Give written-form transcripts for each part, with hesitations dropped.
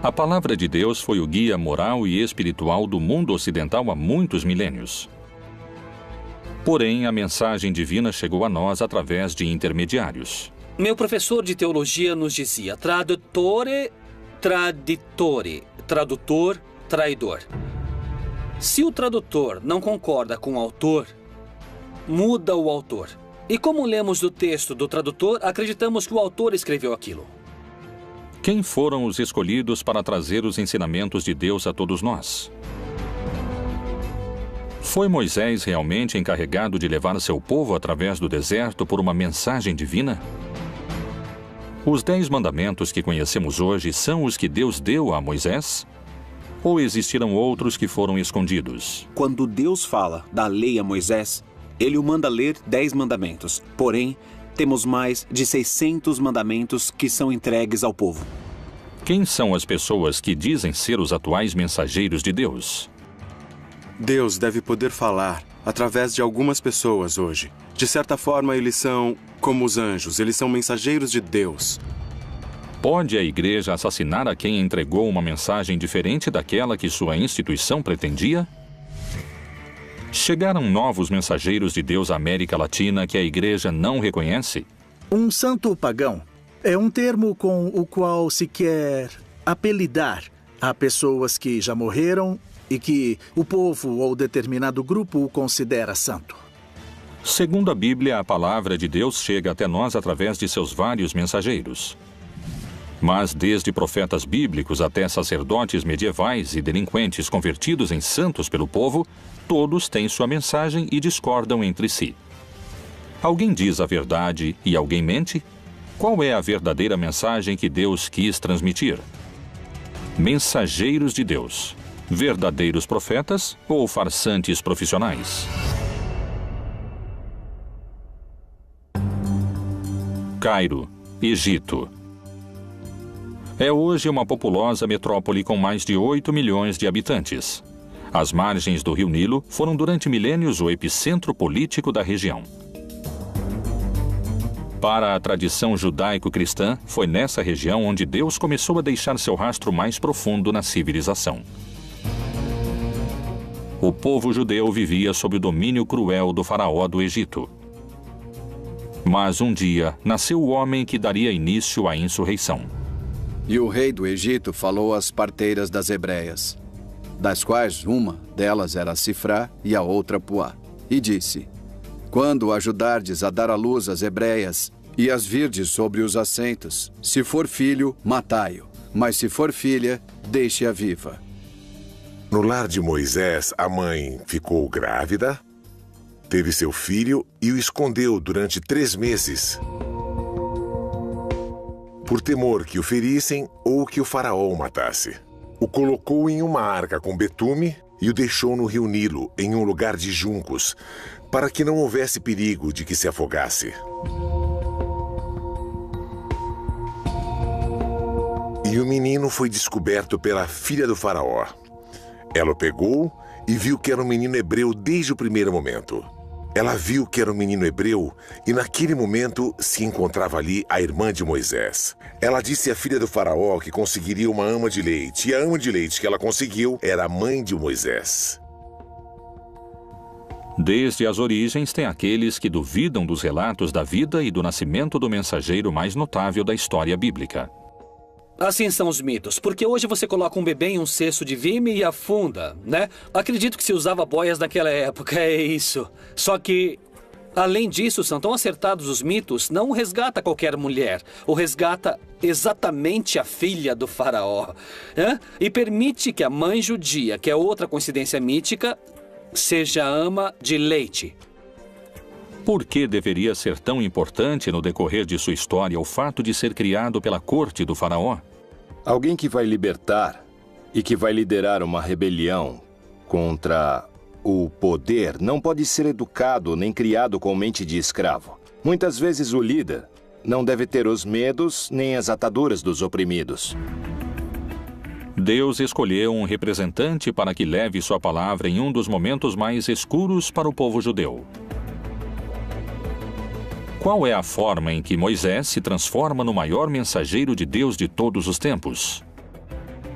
A palavra de Deus foi o guia moral e espiritual do mundo ocidental há muitos milênios. Porém, a mensagem divina chegou a nós através de intermediários. Meu professor de teologia nos dizia: tradutore, traditore, tradutor, traidor. Se o tradutor não concorda com o autor, muda o autor. E como lemos o texto do tradutor, acreditamos que o autor escreveu aquilo. Quem foram os escolhidos para trazer os ensinamentos de Deus a todos nós? Foi Moisés realmente encarregado de levar seu povo através do deserto por uma mensagem divina? Os 10 mandamentos que conhecemos hoje são os que Deus deu a Moisés? Ou existiram outros que foram escondidos? Quando Deus fala da lei a Moisés, ele o manda ler 10 mandamentos. Porém, temos mais de 600 mandamentos que são entregues ao povo. Quem são as pessoas que dizem ser os atuais mensageiros de Deus? Deus deve poder falar através de algumas pessoas hoje. De certa forma, eles são como os anjos, eles são mensageiros de Deus. Pode a igreja assassinar a quem entregou uma mensagem diferente daquela que sua instituição pretendia? Chegaram novos mensageiros de Deus à América Latina que a igreja não reconhece? Um santo pagão é um termo com o qual se quer apelidar a pessoas que já morreram e que o povo ou determinado grupo o considera santo. Segundo a Bíblia, a palavra de Deus chega até nós através de seus vários mensageiros. Mas desde profetas bíblicos até sacerdotes medievais e delinquentes convertidos em santos pelo povo, todos têm sua mensagem e discordam entre si. Alguém diz a verdade e alguém mente? Qual é a verdadeira mensagem que Deus quis transmitir? Mensageiros de Deus. Verdadeiros profetas ou farsantes profissionais? Cairo, Egito. É hoje uma populosa metrópole com mais de 8 milhões de habitantes. As margens do rio Nilo foram durante milênios o epicentro político da região. Para a tradição judaico-cristã, foi nessa região onde Deus começou a deixar seu rastro mais profundo na civilização. O povo judeu vivia sob o domínio cruel do faraó do Egito. Mas um dia nasceu o homem que daria início à insurreição. E o rei do Egito falou às parteiras das hebreias, das quais uma delas era Sifrá e a outra Puá, e disse: quando ajudardes a dar à luz as hebreias e as virdes sobre os assentos, se for filho, matai-o, mas se for filha, deixe-a viva. No lar de Moisés, a mãe ficou grávida, teve seu filho e o escondeu durante 3 meses, por temor que o ferissem ou que o faraó o matasse. O colocou em uma arca com betume e o deixou no rio Nilo, em um lugar de juncos, para que não houvesse perigo de que se afogasse. E o menino foi descoberto pela filha do faraó. Ela o pegou e viu que era um menino hebreu desde o primeiro momento. Ela viu que era um menino hebreu e naquele momento se encontrava ali a irmã de Moisés. Ela disse à filha do faraó que conseguiria uma ama de leite, e a ama de leite que ela conseguiu era a mãe de Moisés. Desde as origens, tem aqueles que duvidam dos relatos da vida e do nascimento do mensageiro mais notável da história bíblica. Assim são os mitos, porque hoje você coloca um bebê em um cesto de vime e afunda, né? Acredito que se usava boias naquela época, é isso. Só que, além disso, são tão acertados os mitos, não resgata qualquer mulher, ou resgata exatamente a filha do faraó, né? E permite que a mãe judia, que é outra coincidência mítica, seja ama de leite. Por que deveria ser tão importante no decorrer de sua história o fato de ser criado pela corte do faraó? Alguém que vai libertar e que vai liderar uma rebelião contra o poder não pode ser educado nem criado com mente de escravo. Muitas vezes o líder não deve ter os medos nem as ataduras dos oprimidos. Deus escolheu um representante para que leve sua palavra em um dos momentos mais escuros para o povo judeu. Qual é a forma em que Moisés se transforma no maior mensageiro de Deus de todos os tempos?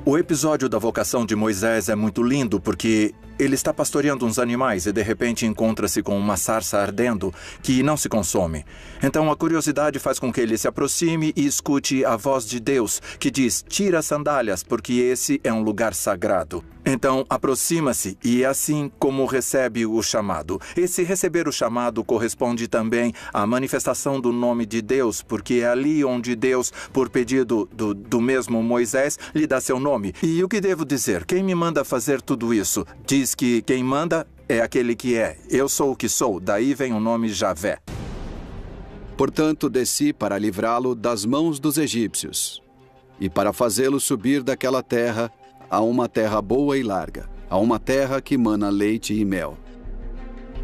O episódio da vocação de Moisés é muito lindo porque ele está pastoreando uns animais e de repente encontra-se com uma sarça ardendo que não se consome. Então a curiosidade faz com que ele se aproxime e escute a voz de Deus que diz: tira as sandálias porque esse é um lugar sagrado. Então aproxima-se e é assim como recebe o chamado. Esse receber o chamado corresponde também à manifestação do nome de Deus, porque é ali onde Deus, por pedido do mesmo Moisés, lhe dá seu nome. E o que devo dizer? Quem me manda fazer tudo isso? Diz que quem manda é aquele que é. Eu sou o que sou, daí vem o nome Javé. Portanto, desci para livrá-lo das mãos dos egípcios e para fazê-lo subir daquela terra a uma terra boa e larga, a uma terra que mana leite e mel.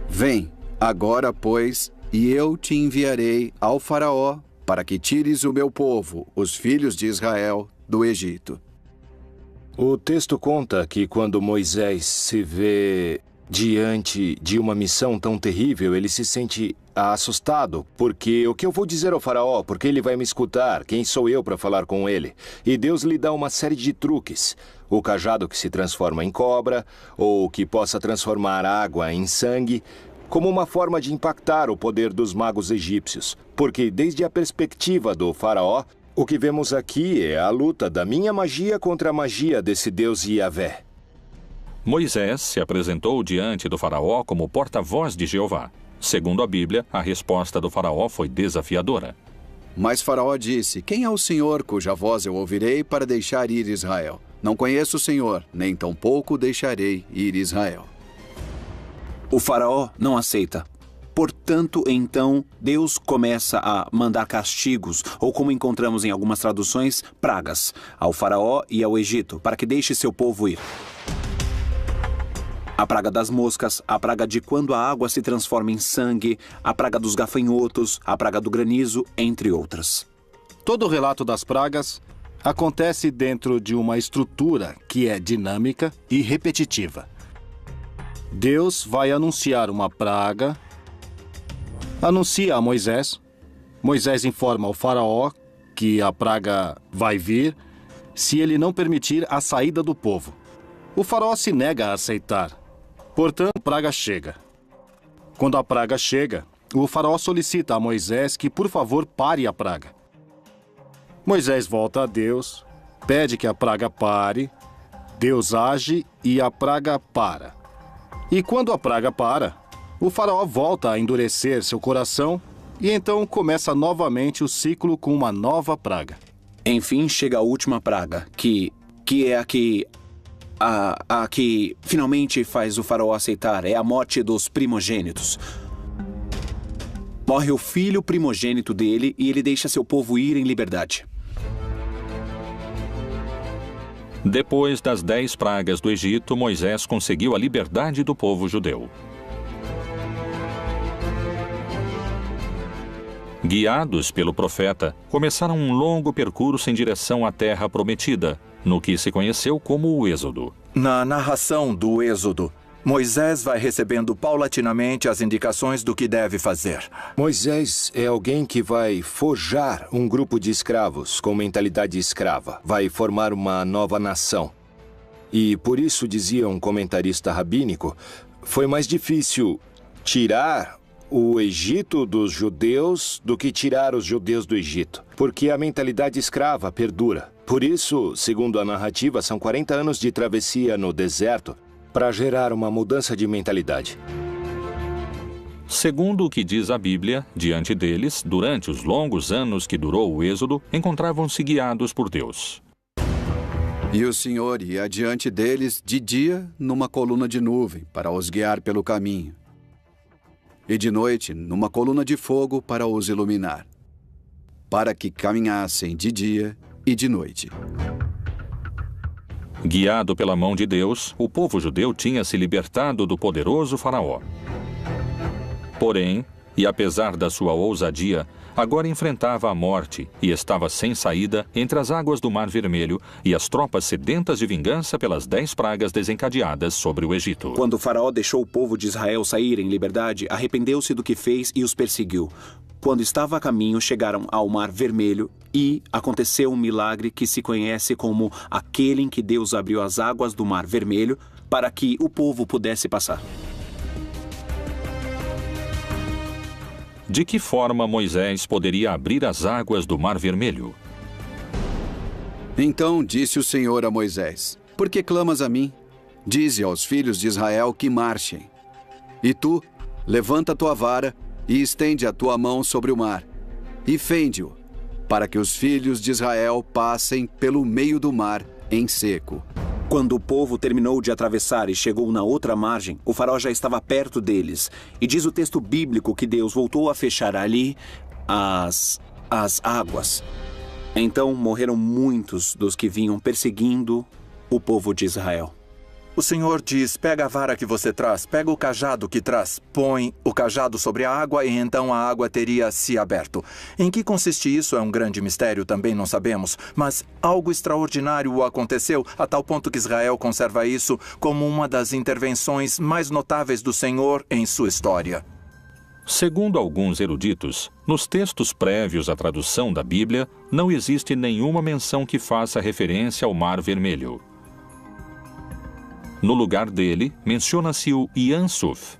Vem, agora, pois, e eu te enviarei ao Faraó para que tires o meu povo, os filhos de Israel, do Egito. O texto conta que quando Moisés se vê diante de uma missão tão terrível, ele se sente assustado, porque o que eu vou dizer ao faraó? Porque ele vai me escutar? Quem sou eu para falar com ele? E Deus lhe dá uma série de truques. O cajado que se transforma em cobra, ou que possa transformar água em sangue, como uma forma de impactar o poder dos magos egípcios. Porque desde a perspectiva do faraó, o que vemos aqui é a luta da minha magia contra a magia desse Deus Yahvé. Moisés se apresentou diante do faraó como porta-voz de Jeová. Segundo a Bíblia, a resposta do faraó foi desafiadora. Mas Faraó disse: quem é o Senhor cuja voz eu ouvirei para deixar ir Israel? Não conheço o Senhor, nem tampouco deixarei ir Israel. O faraó não aceita. Portanto, então, Deus começa a mandar castigos, ou como encontramos em algumas traduções, pragas, ao faraó e ao Egito, para que deixe seu povo ir. A praga das moscas, a praga de quando a água se transforma em sangue, a praga dos gafanhotos, a praga do granizo, entre outras. Todo o relato das pragas acontece dentro de uma estrutura que é dinâmica e repetitiva. Deus vai anunciar uma praga, anuncia a Moisés, Moisés informa ao faraó que a praga vai vir se ele não permitir a saída do povo. O faraó se nega a aceitar. Portanto, a praga chega. Quando a praga chega, o faraó solicita a Moisés que, por favor, pare a praga. Moisés volta a Deus, pede que a praga pare, Deus age e a praga para. E quando a praga para, o faraó volta a endurecer seu coração e então começa novamente o ciclo com uma nova praga. Enfim, chega a última praga, que é a que finalmente faz o faraó aceitar, é a morte dos primogênitos. Morre o filho primogênito dele e ele deixa seu povo ir em liberdade. Depois das 10 pragas do Egito, Moisés conseguiu a liberdade do povo judeu. Guiados pelo profeta, começaram um longo percurso em direção à terra prometida, no que se conheceu como o Êxodo. Na narração do Êxodo, Moisés vai recebendo paulatinamente as indicações do que deve fazer. Moisés é alguém que vai forjar um grupo de escravos com mentalidade escrava. Vai formar uma nova nação. E por isso, dizia um comentarista rabínico, foi mais difícil tirar o Egito dos judeus do que tirar os judeus do Egito, porque a mentalidade escrava perdura. Por isso, segundo a narrativa, são 40 anos de travessia no deserto para gerar uma mudança de mentalidade. Segundo o que diz a Bíblia, diante deles, durante os longos anos que durou o Êxodo, encontravam-se guiados por Deus. E o Senhor ia adiante deles de dia numa coluna de nuvem para os guiar pelo caminho, e de noite numa coluna de fogo para os iluminar, para que caminhassem de dia e de noite. Guiado pela mão de Deus, o povo judeu tinha se libertado do poderoso faraó. Porém, e apesar da sua ousadia, agora enfrentava a morte e estava sem saída entre as águas do Mar Vermelho e as tropas sedentas de vingança pelas 10 pragas desencadeadas sobre o Egito. Quando o faraó deixou o povo de Israel sair em liberdade, arrependeu-se do que fez e os perseguiu. Quando estava a caminho, chegaram ao Mar Vermelho e aconteceu um milagre que se conhece como aquele em que Deus abriu as águas do Mar Vermelho para que o povo pudesse passar. De que forma Moisés poderia abrir as águas do Mar Vermelho? Então disse o Senhor a Moisés: Por que clamas a mim? Dize aos filhos de Israel que marchem. E tu, levanta tua vara e estende a tua mão sobre o mar, e fende-o, para que os filhos de Israel passem pelo meio do mar em seco. Quando o povo terminou de atravessar e chegou na outra margem, o faraó já estava perto deles. E diz o texto bíblico que Deus voltou a fechar ali as águas. Então morreram muitos dos que vinham perseguindo o povo de Israel. O Senhor diz: pega a vara que você traz, pega o cajado que traz, põe o cajado sobre a água e então a água teria se aberto. Em que consiste isso é um grande mistério, também não sabemos, mas algo extraordinário aconteceu a tal ponto que Israel conserva isso como uma das intervenções mais notáveis do Senhor em sua história. Segundo alguns eruditos, nos textos prévios à tradução da Bíblia, não existe nenhuma menção que faça referência ao Mar Vermelho. No lugar dele, menciona-se o Yam Suf.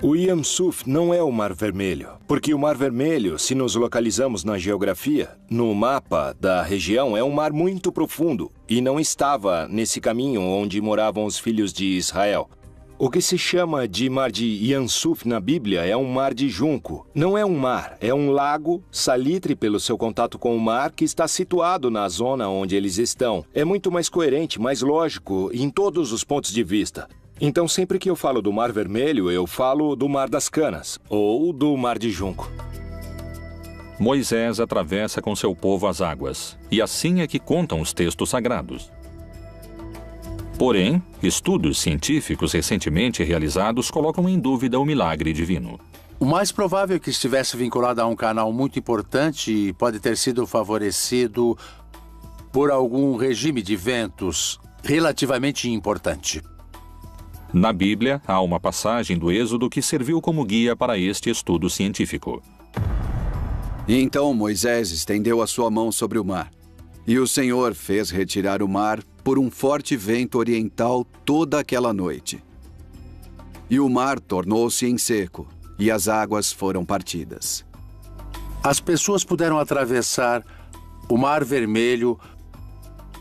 O Yam Suf não é o Mar Vermelho, porque o Mar Vermelho, se nos localizamos na geografia, no mapa da região, é um mar muito profundo e não estava nesse caminho onde moravam os filhos de Israel. O que se chama de mar de Yam Suf na Bíblia é um mar de junco. Não é um mar, é um lago salitre pelo seu contato com o mar que está situado na zona onde eles estão. É muito mais coerente, mais lógico em todos os pontos de vista. Então, sempre que eu falo do Mar Vermelho, eu falo do Mar das Canas ou do Mar de Junco. Moisés atravessa com seu povo as águas, e assim é que contam os textos sagrados. Porém, estudos científicos recentemente realizados colocam em dúvida o milagre divino. O mais provável é que estivesse vinculado a um canal muito importante e pode ter sido favorecido por algum regime de ventos relativamente importante. Na Bíblia, há uma passagem do Êxodo que serviu como guia para este estudo científico. E então Moisés estendeu a sua mão sobre o mar, e o Senhor fez retirar o mar por um forte vento oriental toda aquela noite. E o mar tornou-se em seco, e as águas foram partidas. As pessoas puderam atravessar o Mar Vermelho,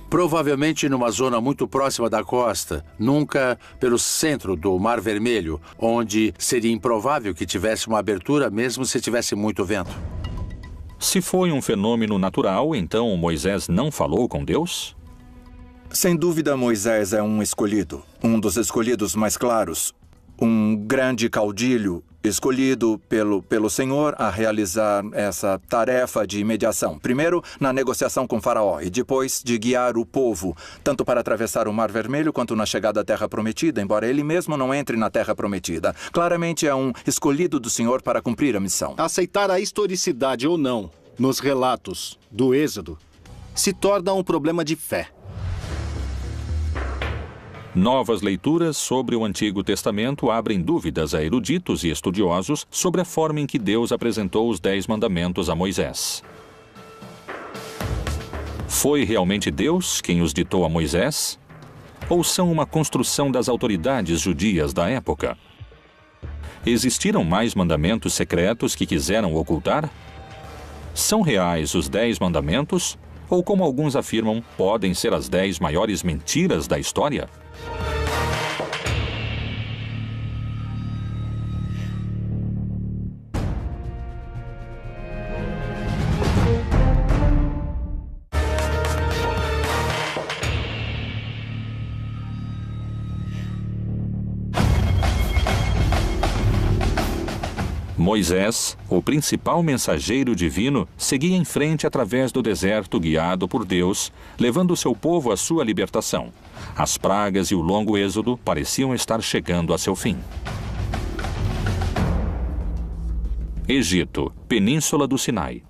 provavelmente numa zona muito próxima da costa, nunca pelo centro do Mar Vermelho, onde seria improvável que tivesse uma abertura mesmo se tivesse muito vento. Se foi um fenômeno natural, então Moisés não falou com Deus? Sem dúvida, Moisés é um escolhido, um dos escolhidos mais claros, um grande caudilho escolhido pelo Senhor a realizar essa tarefa de mediação. Primeiro, na negociação com Faraó e depois de guiar o povo, tanto para atravessar o Mar Vermelho quanto na chegada à Terra Prometida, embora ele mesmo não entre na Terra Prometida. Claramente é um escolhido do Senhor para cumprir a missão. Aceitar a historicidade ou não nos relatos do Êxodo se torna um problema de fé. Novas leituras sobre o Antigo Testamento abrem dúvidas a eruditos e estudiosos sobre a forma em que Deus apresentou os 10 mandamentos a Moisés. Foi realmente Deus quem os ditou a Moisés? Ou são uma construção das autoridades judias da época? Existiram mais mandamentos secretos que quiseram ocultar? São reais os 10 mandamentos? Ou, como alguns afirmam, podem ser as 10 maiores mentiras da história? Moisés, o principal mensageiro divino, seguia em frente através do deserto guiado por Deus, levando seu povo à sua libertação. As pragas e o longo êxodo pareciam estar chegando a seu fim. Egito, Península do Sinai.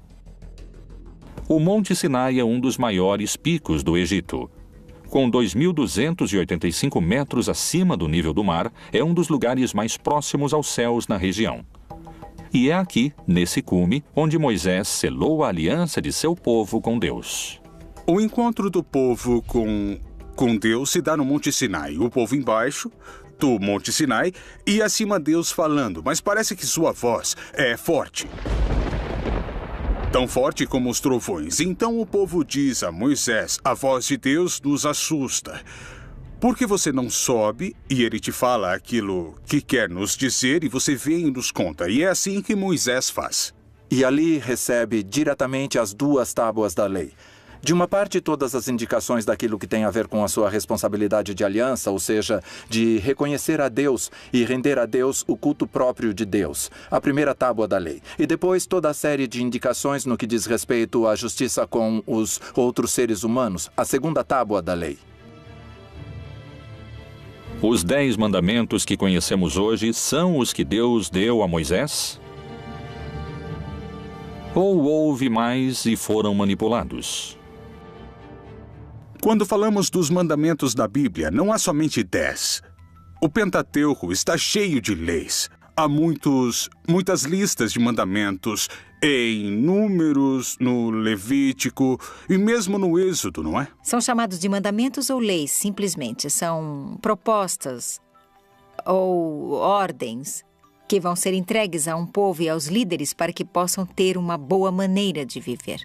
O Monte Sinai é um dos maiores picos do Egito. Com 2.285 metros acima do nível do mar, é um dos lugares mais próximos aos céus na região. E é aqui, nesse cume, onde Moisés selou a aliança de seu povo com Deus. O encontro do povo com Deus se dá no Monte Sinai. O povo embaixo do Monte Sinai e acima Deus falando, mas parece que sua voz é forte. Tão forte como os trovões. Então o povo diz a Moisés, a voz de Deus nos assusta. Por que você não sobe e ele te fala aquilo que quer nos dizer e você vem e nos conta? E é assim que Moisés faz. E ali recebe diretamente as 2 tábuas da lei. De uma parte, todas as indicações daquilo que tem a ver com a sua responsabilidade de aliança, ou seja, de reconhecer a Deus e render a Deus o culto próprio de Deus, a primeira tábua da lei. E depois toda a série de indicações no que diz respeito à justiça com os outros seres humanos, a segunda tábua da lei. Os 10 mandamentos que conhecemos hoje são os que Deus deu a Moisés? Ou houve mais e foram manipulados? Quando falamos dos mandamentos da Bíblia, não há somente 10. O Pentateuco está cheio de leis. Há muitas listas de mandamentos em Números, no Levítico e mesmo no Êxodo, não é? São chamados de mandamentos ou leis, simplesmente. São propostas ou ordens que vão ser entregues a um povo e aos líderes para que possam ter uma boa maneira de viver.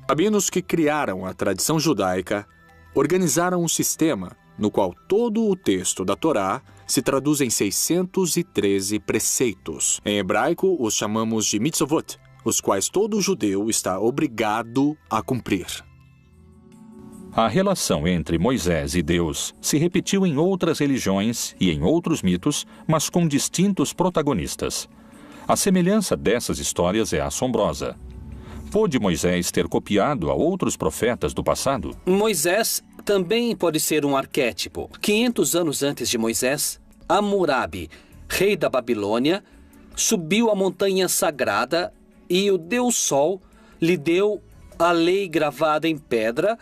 Rabinos que criaram a tradição judaica organizaram um sistema no qual todo o texto da Torá se traduz em 613 preceitos. Em hebraico, os chamamos de mitzvot, os quais todo judeu está obrigado a cumprir. A relação entre Moisés e Deus se repetiu em outras religiões e em outros mitos, mas com distintos protagonistas. A semelhança dessas histórias é assombrosa. Pôde Moisés ter copiado a outros profetas do passado? Moisés também pode ser um arquétipo. 500 anos antes de Moisés, Hammurabi, rei da Babilônia, subiu a montanha sagrada e o Deus Sol lhe deu a lei gravada em pedra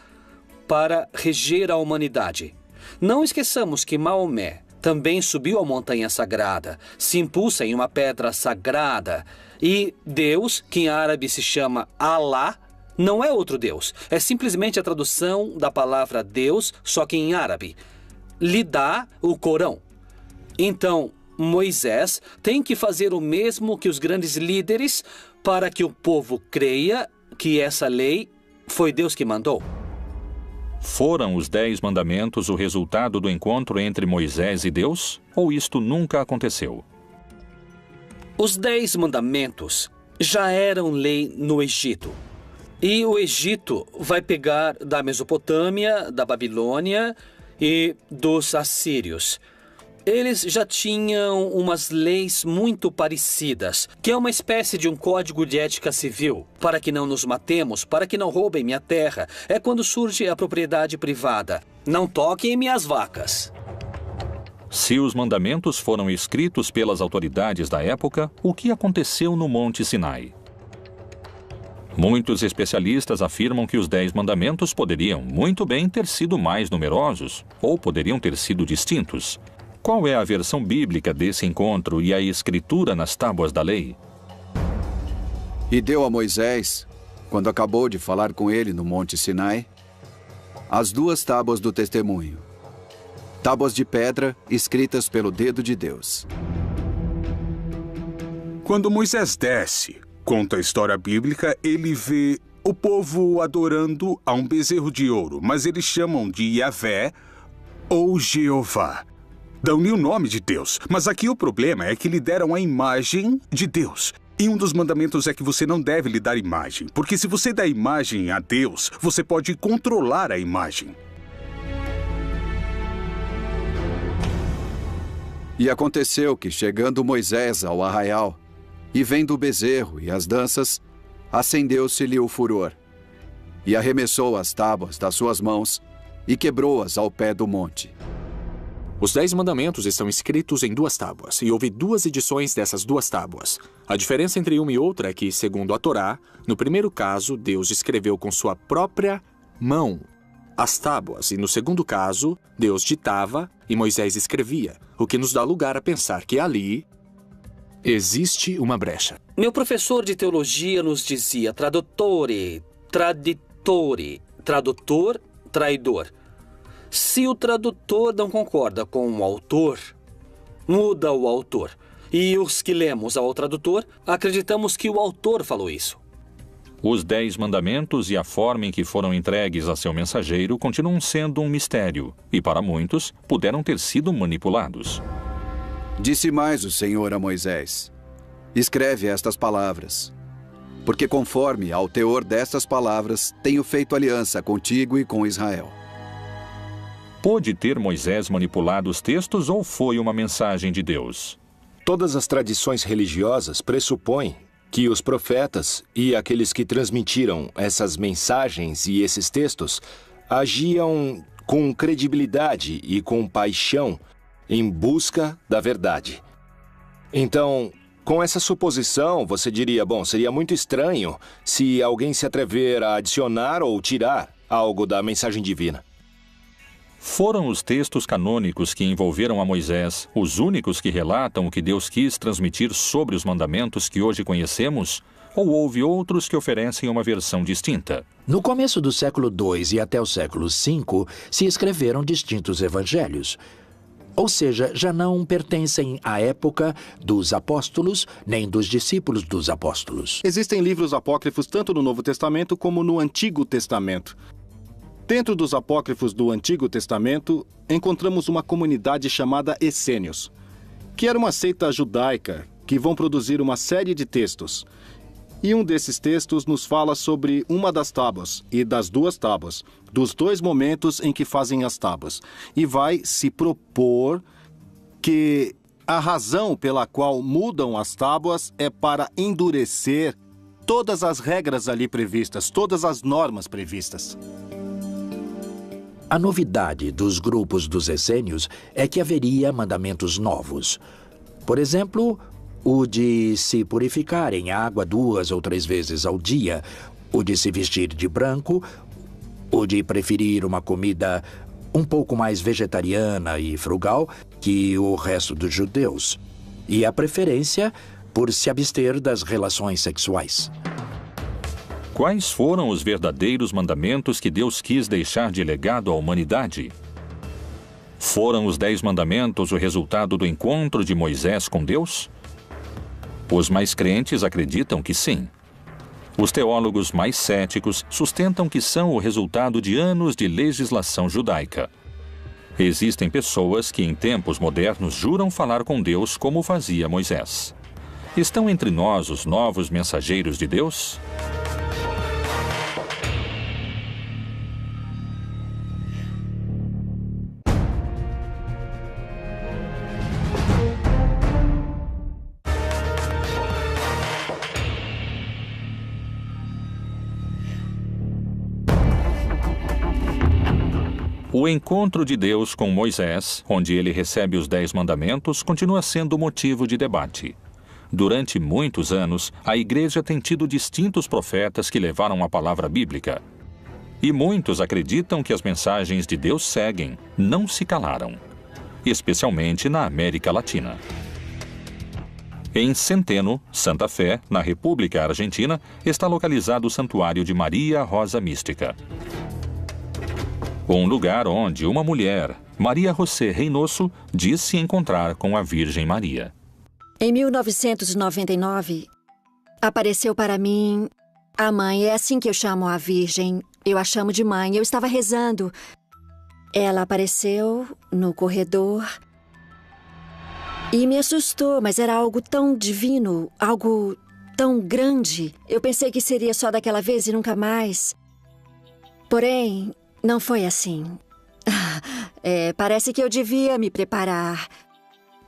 para reger a humanidade. Não esqueçamos que Maomé também subiu a montanha sagrada, se impulsa em uma pedra sagrada. E Deus, que em árabe se chama Allah, não é outro Deus. É simplesmente a tradução da palavra Deus, só que em árabe. Lhe dá o Corão. Então, Moisés tem que fazer o mesmo que os grandes líderes para que o povo creia que essa lei foi Deus que mandou. Foram os 10 mandamentos o resultado do encontro entre Moisés e Deus? Ou isto nunca aconteceu? Os 10 mandamentos já eram lei no Egito. E o Egito vai pegar da Mesopotâmia, da Babilônia e dos assírios. Eles já tinham umas leis muito parecidas, que é uma espécie de um código de ética civil. Para que não nos matemos, para que não roubem minha terra. É quando surge a propriedade privada. Não toquem em minhas vacas. Se os mandamentos foram escritos pelas autoridades da época, o que aconteceu no Monte Sinai? Muitos especialistas afirmam que os 10 mandamentos poderiam muito bem ter sido mais numerosos, ou poderiam ter sido distintos. Qual é a versão bíblica desse encontro e a escritura nas tábuas da lei? E deu a Moisés, quando acabou de falar com ele no Monte Sinai, as 2 tábuas do testemunho. Tábuas de pedra escritas pelo dedo de Deus. Quando Moisés desce, conta a história bíblica, ele vê o povo adorando a um bezerro de ouro, mas eles chamam de Yahvé ou Jeová. Dão-lhe o nome de Deus, mas aqui o problema é que lhe deram a imagem de Deus. E um dos mandamentos é que você não deve lhe dar imagem, porque se você dá imagem a Deus, você pode controlar a imagem. E aconteceu que, chegando Moisés ao arraial, e vendo o bezerro e as danças, acendeu-se-lhe o furor, e arremessou as tábuas das suas mãos, e quebrou-as ao pé do monte. Os 10 mandamentos estão escritos em 2 tábuas, e houve 2 edições dessas 2 tábuas. A diferença entre uma e outra é que, segundo a Torá, no primeiro caso, Deus escreveu com sua própria mão as tábuas, e no segundo caso, Deus ditava e Moisés escrevia, o que nos dá lugar a pensar que ali Existe uma brecha. Meu professor de teologia nos dizia tradutore, traditore, tradutor, traidor. Se o tradutor não concorda com o autor, muda o autor. E os que lemos ao tradutor, acreditamos que o autor falou isso. Os 10 mandamentos e a forma em que foram entregues a seu mensageiro continuam sendo um mistério, e para muitos, puderam ter sido manipulados. Disse mais o Senhor a Moisés: escreve estas palavras, porque conforme ao teor destas palavras, tenho feito aliança contigo e com Israel. Pôde ter Moisés manipulado os textos ou foi uma mensagem de Deus? Todas as tradições religiosas pressupõem que os profetas e aqueles que transmitiram essas mensagens e esses textos agiam com credibilidade e com paixão em busca da verdade. Então, com essa suposição, você diria, bom, seria muito estranho se alguém se atrever a adicionar ou tirar algo da mensagem divina. Foram os textos canônicos que envolveram a Moisés os únicos que relatam o que Deus quis transmitir sobre os mandamentos que hoje conhecemos? Ou houve outros que oferecem uma versão distinta? No começo do século II e até o século V, se escreveram distintos evangelhos. Ou seja, já não pertencem à época dos apóstolos, nem dos discípulos dos apóstolos. Existem livros apócrifos tanto no Novo Testamento como no Antigo Testamento. Dentro dos apócrifos do Antigo Testamento, encontramos uma comunidade chamada Essênios, que era uma seita judaica que vão produzir uma série de textos. E um desses textos nos fala sobre uma das tábuas e das 2 tábuas, dos 2 momentos em que fazem as tábuas. E vai se propor que a razão pela qual mudam as tábuas é para endurecer todas as regras ali previstas, todas as normas previstas. A novidade dos grupos dos essênios é que haveria mandamentos novos. Por exemplo, o de se purificar em água 2 ou 3 vezes ao dia, o de se vestir de branco, o de preferir uma comida um pouco mais vegetariana e frugal que o resto dos judeus, e a preferência por se abster das relações sexuais. Quais foram os verdadeiros mandamentos que Deus quis deixar de legado à humanidade? Foram os 10 mandamentos o resultado do encontro de Moisés com Deus? Os mais crentes acreditam que sim. Os teólogos mais céticos sustentam que são o resultado de anos de legislação judaica. Existem pessoas que em tempos modernos juram falar com Deus como fazia Moisés. Estão entre nós os novos mensageiros de Deus? O encontro de Deus com Moisés, onde ele recebe os 10 mandamentos, continua sendo motivo de debate. Durante muitos anos, a Igreja tem tido distintos profetas que levaram a palavra bíblica. E muitos acreditam que as mensagens de Deus seguem, não se calaram, especialmente na América Latina. Em Centeno, Santa Fé, na República Argentina, está localizado o Santuário de Maria Rosa Mística. Um lugar onde uma mulher, Maria José Reynoso, diz se encontrar com a Virgem Maria. Em 1999, apareceu para mim a mãe. É assim que eu chamo a Virgem. Eu a chamo de mãe. Eu estava rezando. Ela apareceu no corredor e me assustou, mas era algo tão divino, algo tão grande. Eu pensei que seria só daquela vez e nunca mais. Porém, não foi assim. Parece que eu devia me preparar.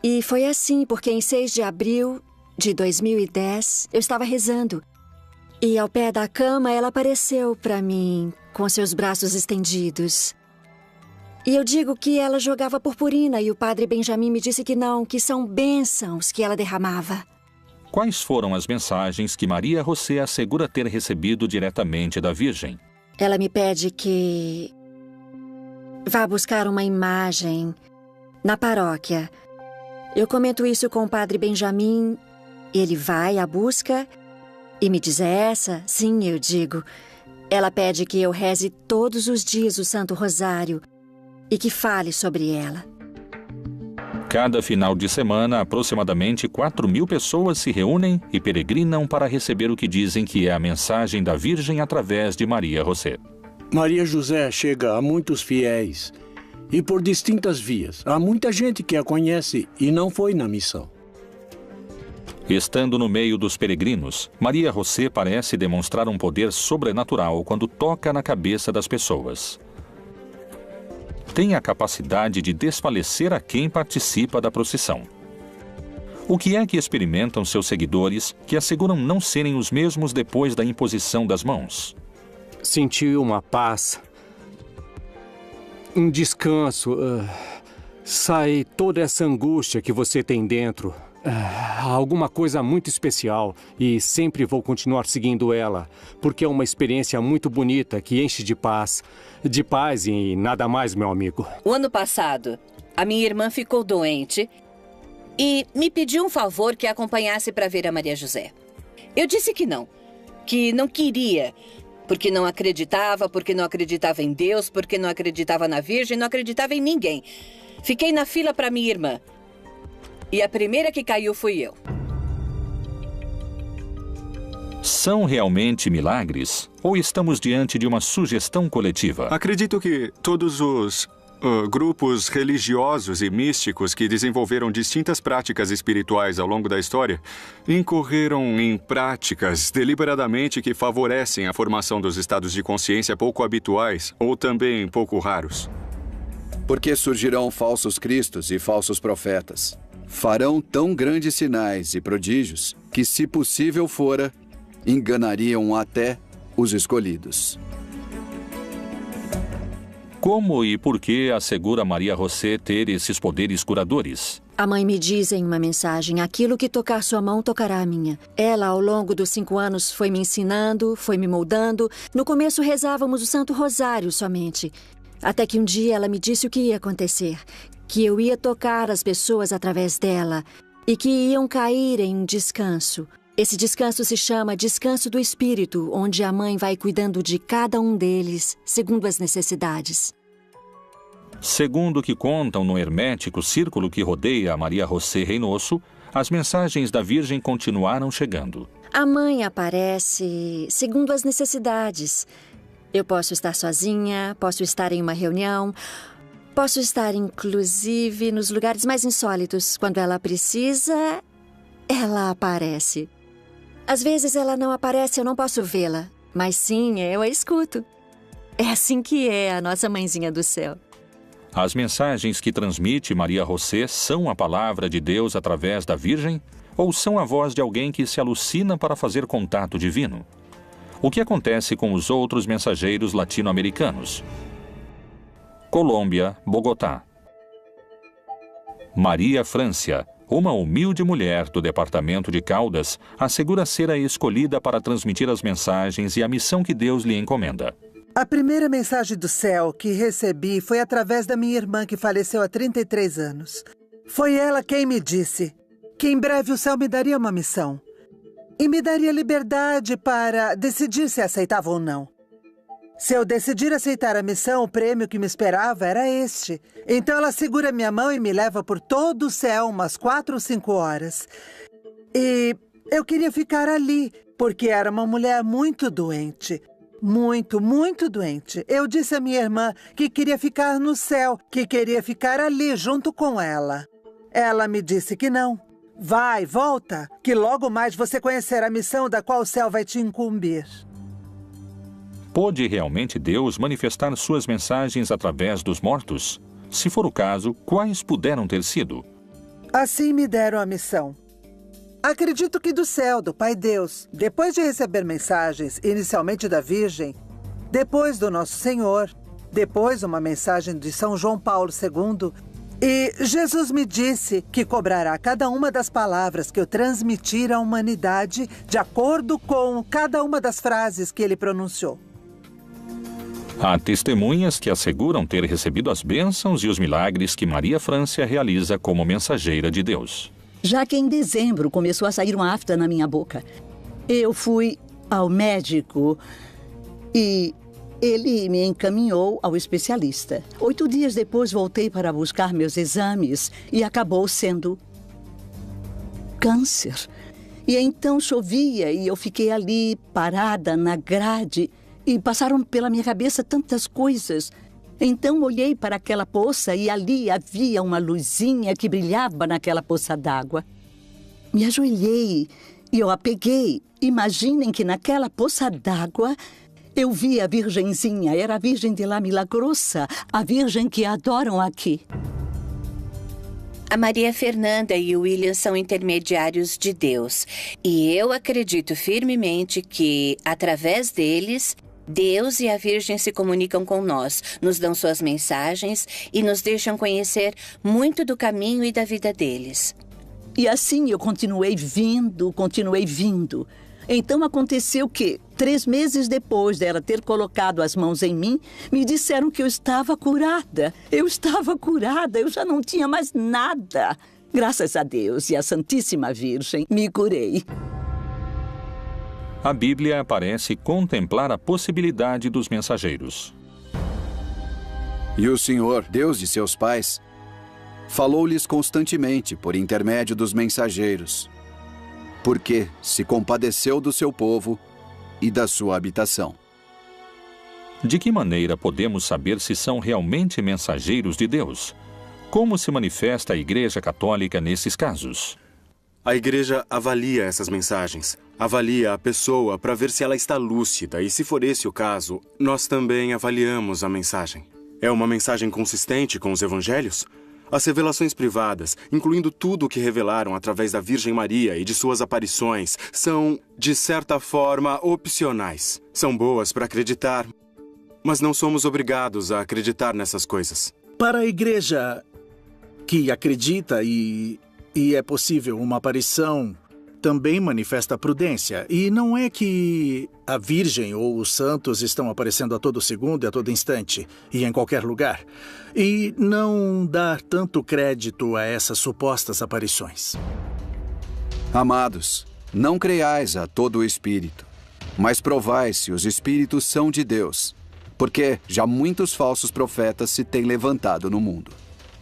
E foi assim, porque em 6 de abril de 2010, eu estava rezando. E ao pé da cama, ela apareceu para mim, com seus braços estendidos. E eu digo que ela jogava purpurina e o padre Benjamin me disse que não, que são bênçãos que ela derramava. Quais foram as mensagens que Maria José assegura ter recebido diretamente da Virgem? Ela me pede que vá buscar uma imagem na paróquia. Eu comento isso com o padre Benjamin Ele vai à busca e me diz: é essa? Sim, eu digo. Ela pede que eu reze todos os dias o Santo Rosário e que fale sobre ela. Cada final de semana, aproximadamente 4.000 pessoas se reúnem e peregrinam para receber o que dizem que é a mensagem da Virgem através de Maria José. Maria José chega a muitos fiéis e por distintas vias. Há muita gente que a conhece e não foi na missão. Estando no meio dos peregrinos, Maria José parece demonstrar um poder sobrenatural quando toca na cabeça das pessoas. Tem a capacidade de desfalecer a quem participa da procissão. O que é que experimentam seus seguidores que asseguram não serem os mesmos depois da imposição das mãos? Senti uma paz, um descanso. Sai toda essa angústia que você tem dentro. Alguma coisa muito especial e sempre vou continuar seguindo ela, porque é uma experiência muito bonita que enche de paz e nada mais, meu amigo. O ano passado, a minha irmã ficou doente e me pediu um favor que a acompanhasse para ver a Maria José. Eu disse que não queria, porque não acreditava em Deus, porque não acreditava na Virgem, não acreditava em ninguém. Fiquei na fila para minha irmã. E a primeira que caiu fui eu. São realmente milagres? Ou estamos diante de uma sugestão coletiva? Acredito que todos os grupos religiosos e místicos que desenvolveram distintas práticas espirituais ao longo da história incorreram em práticas deliberadamente que favorecem a formação dos estados de consciência pouco habituais ou também pouco raros. Porque surgirão falsos cristos e falsos profetas. Farão tão grandes sinais e prodígios que, se possível fora, enganariam até os escolhidos. Como e por que assegura Maria José ter esses poderes curadores? A mãe me diz em uma mensagem: aquilo que tocar sua mão tocará a minha. Ela, ao longo dos 5 anos, foi me ensinando, foi me moldando. No começo rezávamos o Santo Rosário somente. Até que um dia ela me disse o que ia acontecer. Que eu ia tocar as pessoas através dela e que iam cair em descanso. Esse descanso se chama descanso do espírito, onde a mãe vai cuidando de cada um deles, segundo as necessidades. Segundo o que contam no hermético círculo que rodeia a Maria José Reynoso, as mensagens da Virgem continuaram chegando. A mãe aparece segundo as necessidades. Eu posso estar sozinha, posso estar em uma reunião... Posso estar, inclusive, nos lugares mais insólitos. Quando ela precisa, ela aparece. Às vezes ela não aparece, eu não posso vê-la. Mas sim, eu a escuto. É assim que é a nossa mãezinha do céu. As mensagens que transmite Maria José são a palavra de Deus através da Virgem? Ou são a voz de alguém que se alucina para fazer contato divino? O que acontece com os outros mensageiros latino-americanos? Colômbia, Bogotá. Maria Francia, uma humilde mulher do departamento de Caldas, assegura ser a escolhida para transmitir as mensagens e a missão que Deus lhe encomenda. A primeira mensagem do céu que recebi foi através da minha irmã que faleceu há 33 anos. Foi ela quem me disse que em breve o céu me daria uma missão e me daria liberdade para decidir se aceitava ou não. Se eu decidir aceitar a missão, o prêmio que me esperava era este. Então ela segura minha mão e me leva por todo o céu umas 4 ou 5 horas. E eu queria ficar ali, porque era uma mulher muito doente. Muito, muito doente. Eu disse à minha irmã que queria ficar no céu, que queria ficar ali junto com ela. Ela me disse que não. Vai, volta, que logo mais você conhecerá a missão da qual o céu vai te incumbir. Pôde realmente Deus manifestar suas mensagens através dos mortos? Se for o caso, quais puderam ter sido? Assim me deram a missão. Acredito que do céu, do Pai Deus, depois de receber mensagens, inicialmente da Virgem, depois do Nosso Senhor, depois uma mensagem de São João Paulo II, e Jesus me disse que cobrará cada uma das palavras que eu transmitir à humanidade de acordo com cada uma das frases que ele pronunciou. Há testemunhas que asseguram ter recebido as bênçãos e os milagres que Maria Francia realiza como mensageira de Deus. já que em dezembro começou a sair uma afta na minha boca. Eu fui ao médico e ele me encaminhou ao especialista. 8 dias depois voltei para buscar meus exames e acabou sendo câncer. E então chovia e eu fiquei ali parada na grade e passaram pela minha cabeça tantas coisas. Então olhei para aquela poça e ali havia uma luzinha que brilhava naquela poça d'água. Me ajoelhei e eu a peguei. Imaginem que naquela poça d'água eu vi a Virgenzinha. Era a Virgem de La Milagrosa, a Virgem que adoram aqui. A Maria Fernanda e o William são intermediários de Deus. E eu acredito firmemente que, através deles, Deus e a Virgem se comunicam com nós, nos dão suas mensagens e nos deixam conhecer muito do caminho e da vida deles. E assim eu continuei vindo. Então aconteceu que, 3 meses depois dela ter colocado as mãos em mim, me disseram que eu estava curada. Eu já não tinha mais nada. Graças a Deus e à Santíssima Virgem, me curei. A Bíblia parece contemplar a possibilidade dos mensageiros. E o Senhor, Deus de seus pais, falou-lhes constantemente por intermédio dos mensageiros, porque se compadeceu do seu povo e da sua habitação. De que maneira podemos saber se são realmente mensageiros de Deus? Como se manifesta a Igreja Católica nesses casos? A Igreja avalia essas mensagens, avalia a pessoa para ver se ela está lúcida e, se for esse o caso, nós também avaliamos a mensagem. É uma mensagem consistente com os evangelhos? As revelações privadas, incluindo tudo o que revelaram através da Virgem Maria e de suas aparições, são, de certa forma, opcionais. São boas para acreditar, mas não somos obrigados a acreditar nessas coisas. Para a igreja que acredita e é possível uma aparição, também manifesta prudência. E não é que a Virgem ou os santos estão aparecendo a todo segundo e a todo instante, e em qualquer lugar. E não dar tanto crédito a essas supostas aparições. Amados, não creiais a todo o espírito, mas provai se os espíritos são de Deus, porque já muitos falsos profetas se têm levantado no mundo.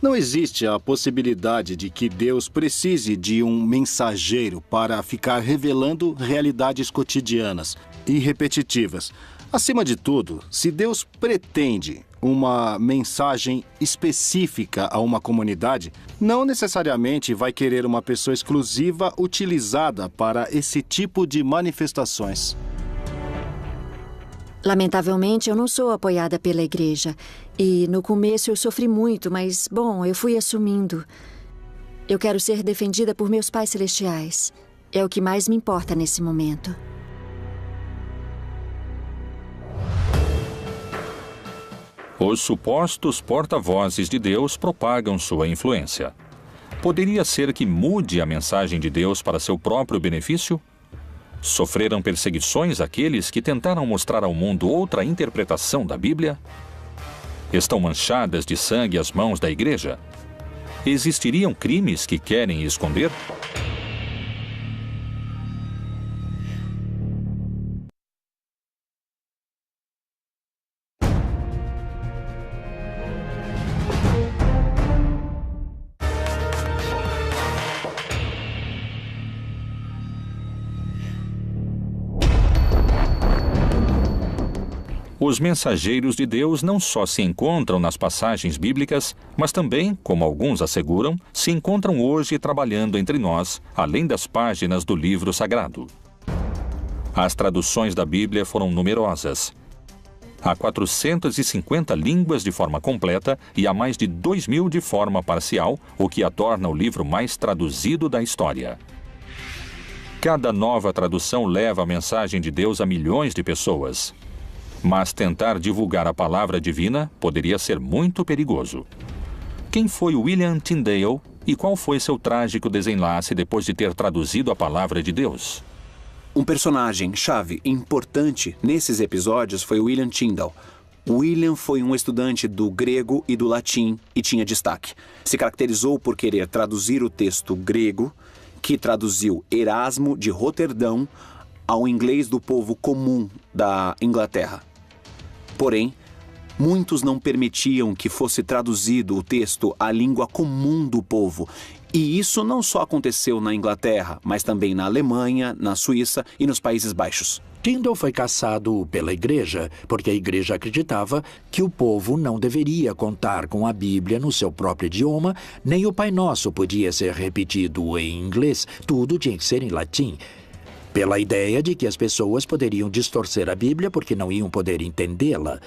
Não existe a possibilidade de que Deus precise de um mensageiro para ficar revelando realidades cotidianas e repetitivas. Acima de tudo, se Deus pretende uma mensagem específica a uma comunidade, não necessariamente vai querer uma pessoa exclusiva utilizada para esse tipo de manifestações. Lamentavelmente, eu não sou apoiada pela igreja. E no começo eu sofri muito, mas, bom, eu fui assumindo. Eu quero ser defendida por meus pais celestiais. É o que mais me importa nesse momento. Os supostos porta-vozes de Deus propagam sua influência. Poderia ser que mude a mensagem de Deus para seu próprio benefício? Sofreram perseguições aqueles que tentaram mostrar ao mundo outra interpretação da Bíblia? Estão manchadas de sangue as mãos da igreja? Existiriam crimes que querem esconder? Os mensageiros de Deus não só se encontram nas passagens bíblicas, mas também, como alguns asseguram, se encontram hoje trabalhando entre nós, além das páginas do livro sagrado. As traduções da Bíblia foram numerosas. Há 450 línguas de forma completa e há mais de 2.000 de forma parcial, o que a torna o livro mais traduzido da história. Cada nova tradução leva a mensagem de Deus a milhões de pessoas. Mas tentar divulgar a palavra divina poderia ser muito perigoso. Quem foi William Tyndale e qual foi seu trágico desenlace depois de ter traduzido a palavra de Deus? Um personagem-chave importante nesses episódios foi William Tyndale. William foi um estudante do grego e do latim e tinha destaque. Se caracterizou por querer traduzir o texto grego que traduziu Erasmo de Roterdão ao inglês do povo comum da Inglaterra. Porém, muitos não permitiam que fosse traduzido o texto à língua comum do povo. E isso não só aconteceu na Inglaterra, mas também na Alemanha, na Suíça e nos Países Baixos. Tyndale foi caçado pela igreja, porque a igreja acreditava que o povo não deveria contar com a Bíblia no seu próprio idioma, nem o Pai Nosso podia ser repetido em inglês, tudo tinha que ser em latim. Pela ideia de que as pessoas poderiam distorcer a Bíblia porque não iam poder entendê-la.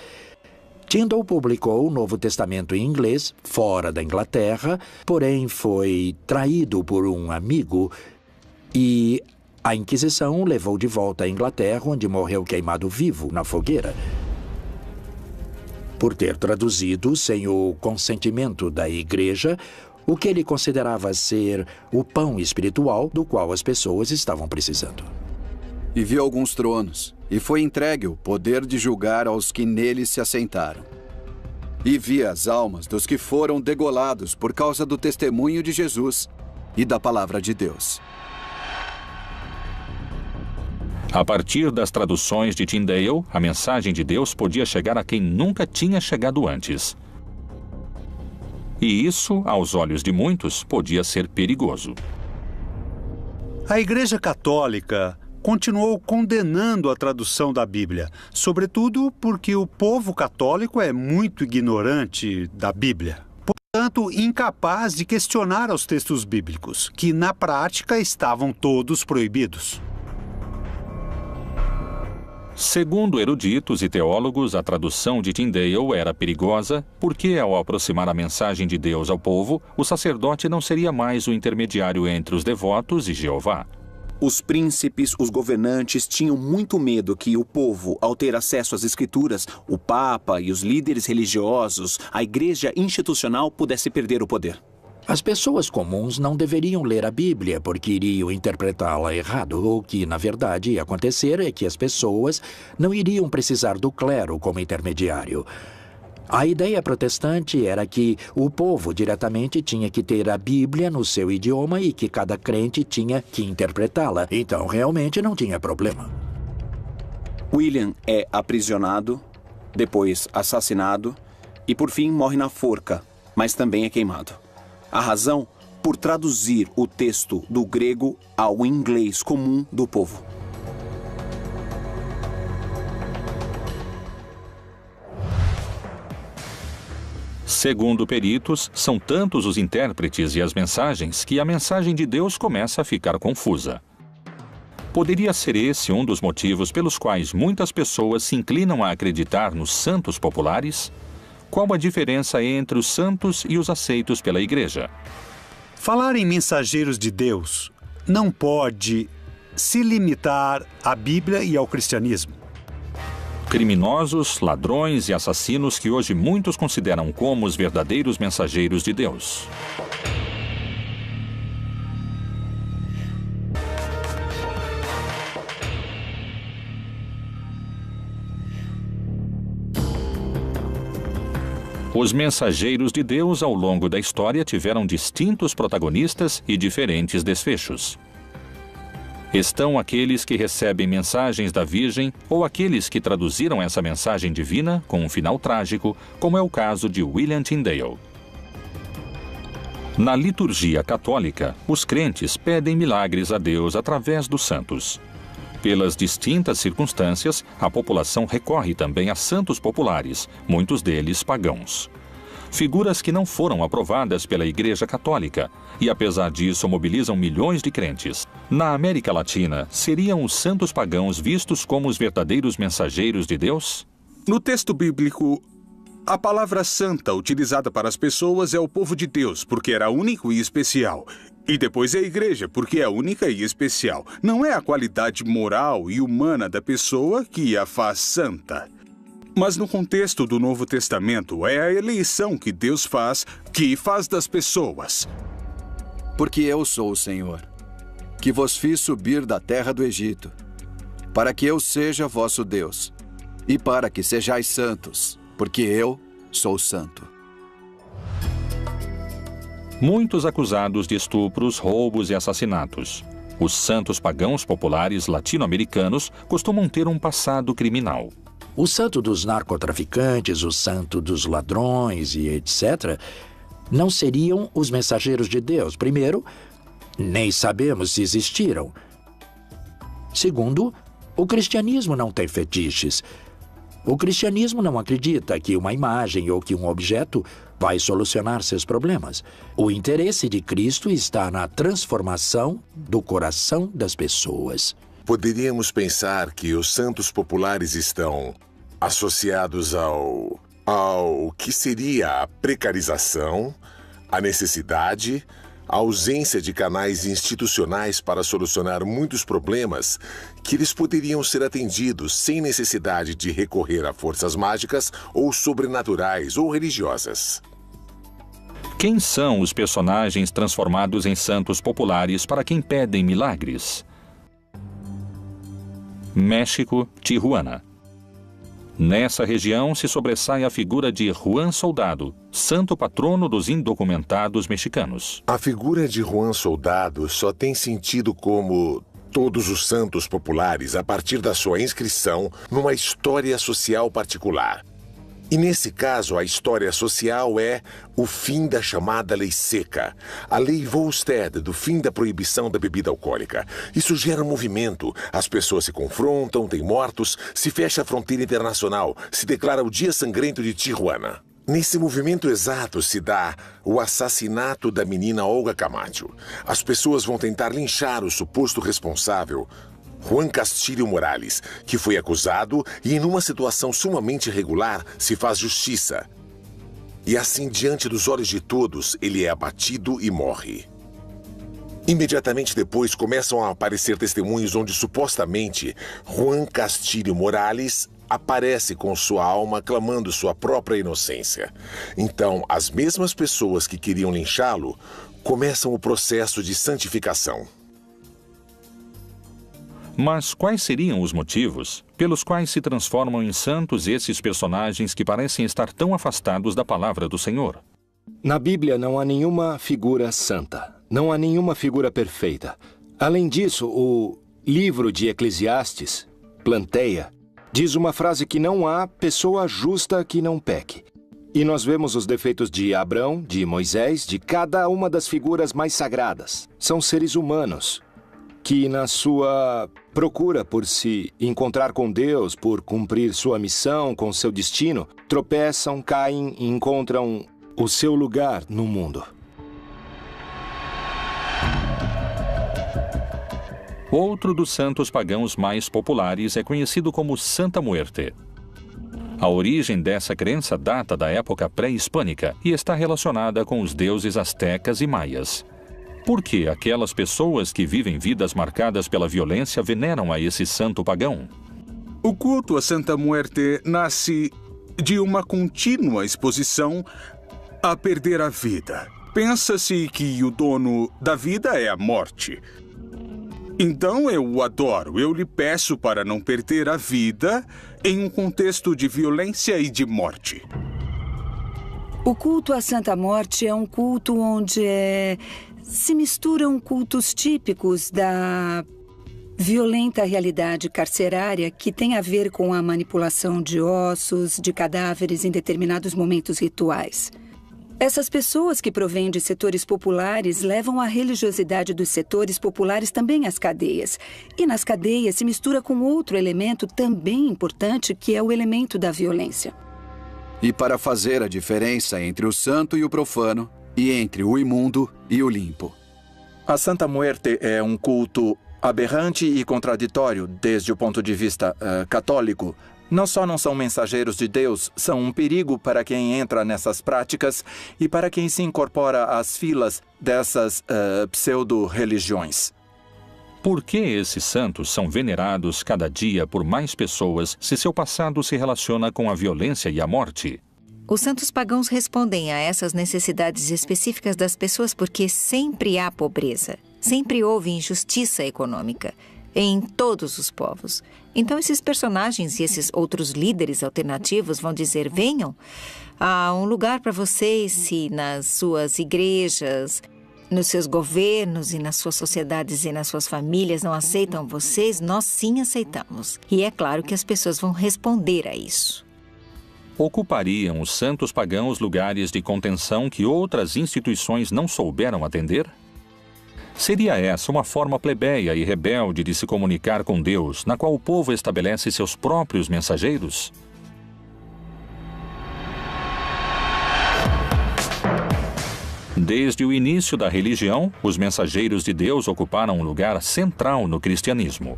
Tyndale publicou o Novo Testamento em inglês, fora da Inglaterra, porém foi traído por um amigo e a Inquisição o levou de volta à Inglaterra, onde morreu queimado vivo na fogueira, por ter traduzido sem o consentimento da igreja o que ele considerava ser o pão espiritual do qual as pessoas estavam precisando. E viu alguns tronos, e foi entregue o poder de julgar aos que neles se assentaram. E vi as almas dos que foram degolados por causa do testemunho de Jesus e da palavra de Deus. A partir das traduções de Tyndale, a mensagem de Deus podia chegar a quem nunca tinha chegado antes. E isso, aos olhos de muitos, podia ser perigoso. A Igreja Católica continuou condenando a tradução da Bíblia, sobretudo porque o povo católico é muito ignorante da Bíblia, portanto, incapaz de questionar os textos bíblicos, que na prática estavam todos proibidos. Segundo eruditos e teólogos, a tradução de Tyndale era perigosa porque, ao aproximar a mensagem de Deus ao povo, o sacerdote não seria mais o intermediário entre os devotos e Jeová. Os príncipes, os governantes tinham muito medo que o povo, ao ter acesso às escrituras, o Papa e os líderes religiosos, a igreja institucional pudesse perder o poder. As pessoas comuns não deveriam ler a Bíblia porque iriam interpretá-la errado. O que, na verdade, ia acontecer é que as pessoas não iriam precisar do clero como intermediário. A ideia protestante era que o povo diretamente tinha que ter a Bíblia no seu idioma e que cada crente tinha que interpretá-la. Então, realmente não tinha problema. William é aprisionado, depois assassinado e, por fim, morre na forca, mas também é queimado. A razão? Por traduzir o texto do grego ao inglês comum do povo. Segundo peritos, são tantos os intérpretes e as mensagens que a mensagem de Deus começa a ficar confusa. Poderia ser esse um dos motivos pelos quais muitas pessoas se inclinam a acreditar nos santos populares? Qual a diferença entre os santos e os aceitos pela igreja? Falar em mensageiros de Deus não pode se limitar à Bíblia e ao cristianismo. Criminosos, ladrões e assassinos que hoje muitos consideram como os verdadeiros mensageiros de Deus. Os mensageiros de Deus ao longo da história tiveram distintos protagonistas e diferentes desfechos. Estão aqueles que recebem mensagens da Virgem ou aqueles que traduziram essa mensagem divina com um final trágico, como é o caso de William Tyndale. Na liturgia católica, os crentes pedem milagres a Deus através dos santos. Pelas distintas circunstâncias, a população recorre também a santos populares, muitos deles pagãos. Figuras que não foram aprovadas pela Igreja Católica e, apesar disso, mobilizam milhões de crentes. Na América Latina, seriam os santos pagãos vistos como os verdadeiros mensageiros de Deus? No texto bíblico, a palavra santa utilizada para as pessoas é o povo de Deus, porque era único e especial. E depois é a igreja, porque é única e especial. Não é a qualidade moral e humana da pessoa que a faz santa. Mas no contexto do Novo Testamento, é a eleição que Deus faz, que faz das pessoas. Porque eu sou o Senhor, que vos fiz subir da terra do Egito, para que eu seja vosso Deus, e para que sejais santos, porque eu sou santo. Muitos acusados de estupros, roubos e assassinatos. Os santos pagãos populares latino-americanos costumam ter um passado criminal. O santo dos narcotraficantes, o santo dos ladrões e etc., não seriam os mensageiros de Deus. Primeiro, nem sabemos se existiram. Segundo, o cristianismo não tem fetiches. O cristianismo não acredita que uma imagem ou que um objeto vai solucionar seus problemas. O interesse de Cristo está na transformação do coração das pessoas. Poderíamos pensar que os santos populares estão associados ao que seria a precarização, a necessidade, a ausência de canais institucionais para solucionar muitos problemas que eles poderiam ser atendidos sem necessidade de recorrer a forças mágicas ou sobrenaturais ou religiosas. Quem são os personagens transformados em santos populares para quem pedem milagres? México, Tijuana. Nessa região se sobressai a figura de Juan Soldado, santo patrono dos indocumentados mexicanos. A figura de Juan Soldado só tem sentido como todos os santos populares a partir da sua inscrição numa história social particular. E nesse caso, a história social é o fim da chamada Lei Seca, a Lei Volstead, do fim da proibição da bebida alcoólica. Isso gera um movimento, as pessoas se confrontam, tem mortos, se fecha a fronteira internacional, se declara o Dia Sangrento de Tijuana. Nesse movimento exato se dá o assassinato da menina Olga Camacho. As pessoas vão tentar linchar o suposto responsável, Juan Castillo Morales, que foi acusado e, em uma situação sumamente irregular, se faz justiça. E assim, diante dos olhos de todos, ele é abatido e morre. Imediatamente depois, começam a aparecer testemunhos onde, supostamente, Juan Castillo Morales aparece com sua alma clamando sua própria inocência. Então, as mesmas pessoas que queriam linchá-lo começam o processo de santificação. Mas quais seriam os motivos pelos quais se transformam em santos esses personagens que parecem estar tão afastados da palavra do Senhor? Na Bíblia não há nenhuma figura santa, não há nenhuma figura perfeita. Além disso, o livro de Eclesiastes, Planteia, diz uma frase que não há pessoa justa que não peque. E nós vemos os defeitos de Abrão, de Moisés, de cada uma das figuras mais sagradas. São seres humanos que, na sua procura por se encontrar com Deus, por cumprir sua missão com seu destino, tropeçam, caem e encontram o seu lugar no mundo. Outro dos santos pagãos mais populares é conhecido como Santa Muerte. A origem dessa crença data da época pré-hispânica e está relacionada com os deuses astecas e maias. Por que aquelas pessoas que vivem vidas marcadas pela violência veneram a esse santo pagão? O culto a Santa Muerte nasce de uma contínua exposição a perder a vida. Pensa-se que o dono da vida é a morte. Então eu o adoro, eu lhe peço para não perder a vida em um contexto de violência e de morte. O culto à Santa Morte é um culto onde se misturam cultos típicos da violenta realidade carcerária que tem a ver com a manipulação de ossos, de cadáveres em determinados momentos rituais. Essas pessoas que provêm de setores populares levam a religiosidade dos setores populares também às cadeias. E nas cadeias se mistura com outro elemento também importante, que é o elemento da violência. E para fazer a diferença entre o santo e o profano, e entre o imundo e o limpo. A Santa Muerte é um culto aberrante e contraditório desde o ponto de vista católico. Não só não são mensageiros de Deus, são um perigo para quem entra nessas práticas e para quem se incorpora às filas dessas pseudo-religiões. Por que esses santos são venerados cada dia por mais pessoas se seu passado se relaciona com a violência e a morte? Os santos pagãos respondem a essas necessidades específicas das pessoas porque sempre há pobreza, sempre houve injustiça econômica. em todos os povos. Então, esses personagens e esses outros líderes alternativos vão dizer: venham, há um lugar para vocês se nas suas igrejas, nos seus governos e nas suas sociedades e nas suas famílias não aceitam vocês, nós sim aceitamos. E é claro que as pessoas vão responder a isso. Ocupariam os santos pagãos lugares de contenção que outras instituições não souberam atender? Seria essa uma forma plebeia e rebelde de se comunicar com Deus, na qual o povo estabelece seus próprios mensageiros? Desde o início da religião, os mensageiros de Deus ocuparam um lugar central no cristianismo.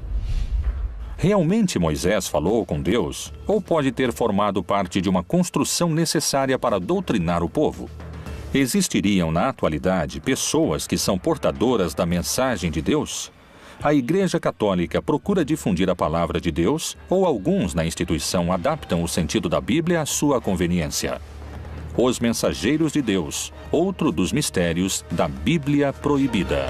Realmente Moisés falou com Deus, ou pode ter formado parte de uma construção necessária para doutrinar o povo? Existiriam na atualidade pessoas que são portadoras da mensagem de Deus? A Igreja Católica procura difundir a palavra de Deus, ou alguns na instituição adaptam o sentido da Bíblia à sua conveniência? Os Mensageiros de Deus, outro dos mistérios da Bíblia Proibida.